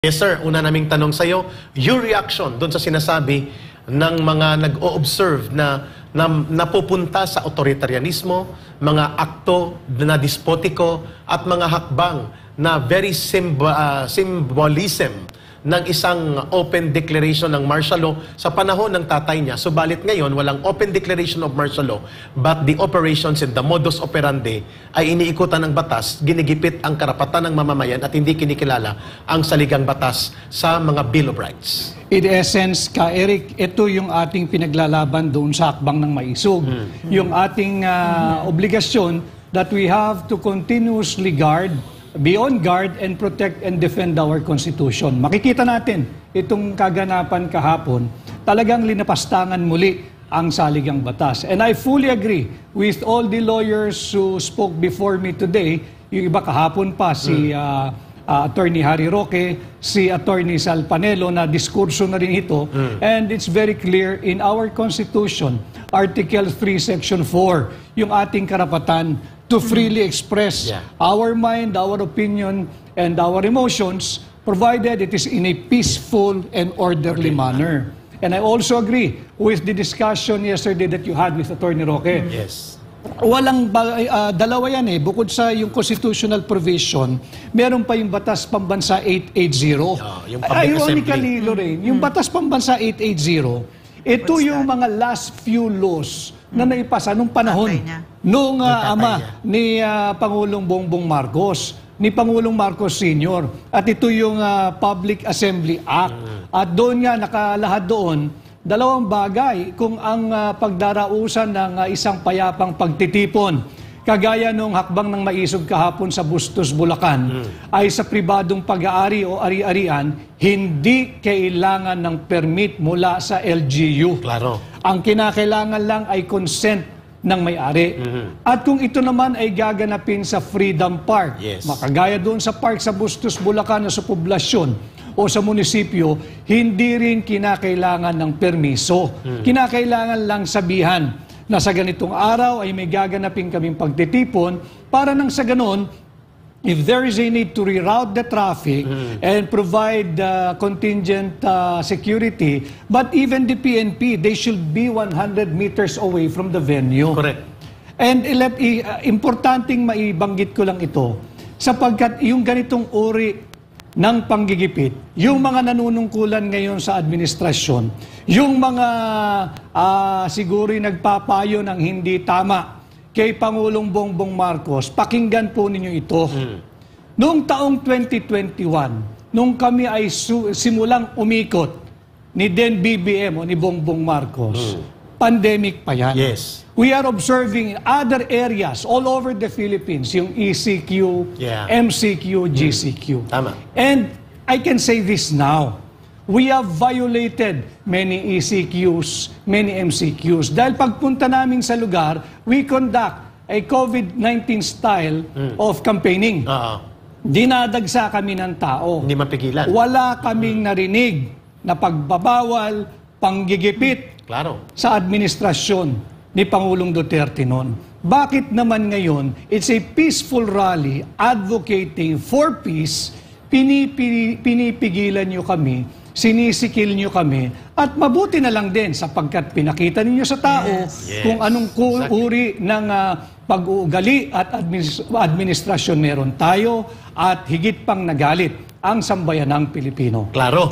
Yes sir, una naming tanong sa iyo, your reaction doon sa sinasabi ng mga nag-o-observe na napupunta sa authoritarianismo, mga akto na dispotiko at mga hakbang na very symbolism ng isang open declaration ng martial law sa panahon ng tatay niya. Subalit ngayon, walang open declaration of martial law, but the operations and the modus operandi ay iniikutan ng batas, ginigipit ang karapatan ng mamamayan at hindi kinikilala ang saligang batas sa mga Bill of Rights. In essence, Eric, ito yung ating pinaglalaban doon sa hakbang ng maisog. Yung ating obligasyon that we have to continuously be on guard and protect and defend our Constitution. Makikita natin itong kaganapan kahapon, talagang linapastangan muli ang saligang batas. And I fully agree with all the lawyers who spoke before me today, yung iba kahapon pa, si Attorney Harry Roque, si Attorney Sal Panelo, na diskurso na rin ito. And it's very clear in our Constitution, Article 3, Section 4, yung ating karapatan to freely express our mind, our opinion, and our emotions, provided it is in a peaceful and orderly manner. And I also agree with the discussion yesterday that you had with Attorney Roque. Yes. Walang dalawa yan eh. Bukod sa yung constitutional provision, meron pa yung Batas Pambansa 880. Yung Public Ironically, Lorraine, yung Batas Pambansa 880, ito yung mga last few laws na naipasa nung panahon nung ama ni Pangulong Bongbong Marcos, ni Pangulong Marcos Sr. At ito yung Public Assembly Act. At doon nga, nakalahad doon, dalawang bagay kung ang pagdarausan ng isang payapang pagtitipon, kagaya nung hakbang ng maisog kahapon sa Bustos, Bulacan, ay sa pribadong pag-aari o ari-arian, hindi kailangan ng permit mula sa LGU. Klaro. Ang kinakailangan lang ay consent ng may-ari. At kung ito naman ay gaganapin sa Freedom Park, makagaya doon sa park sa Bustos, Bulacan o sa poblasyon o sa munisipyo, hindi rin kinakailangan ng permiso. Kinakailangan lang sabihan na sa ganitong araw ay may gaganapin kaming pagtitipon para nang sa ganon, if there is a need to reroute the traffic and provide contingent security, but even the PNP, they should be 100 meters away from the venue. Correct. And importanteng maibanggit ko lang ito, sapagkat yung ganitong uri ng panggigipit, yung mga nanunungkulan ngayon sa administrasyon, yung mga siguro nagpapayo ng hindi tama kay Pangulong Bongbong Marcos, pakinggan po ninyo ito. Noong taong 2021, nung kami ay simulang umikot ni Den BBM o ni Bongbong Marcos, pandemic pa yan. Yes. We are observing in other areas all over the Philippines, yung ECQ, MCQ, GCQ. Tama. And I can say this now, we have violated many ECQs, many MCQs. Dahil pagpunta namin sa lugar, we conduct a COVID-19 style of campaigning. Dinadagsa kami ng tao. Hindi mapigilan. Wala kaming narinig na pagbabawal, panggigipit sa administrasyon ni Pangulong Duterte noon. Bakit naman ngayon, it's a peaceful rally advocating for peace, pinipigilan nyo kami, sinisikil nyo kami, at mabuti na lang din sapagkat pinakita ninyo sa tao kung anong uri ng pag-uugali at administrasyon meron tayo at higit pang nagalit ang sambayanang Pilipino. Klaro.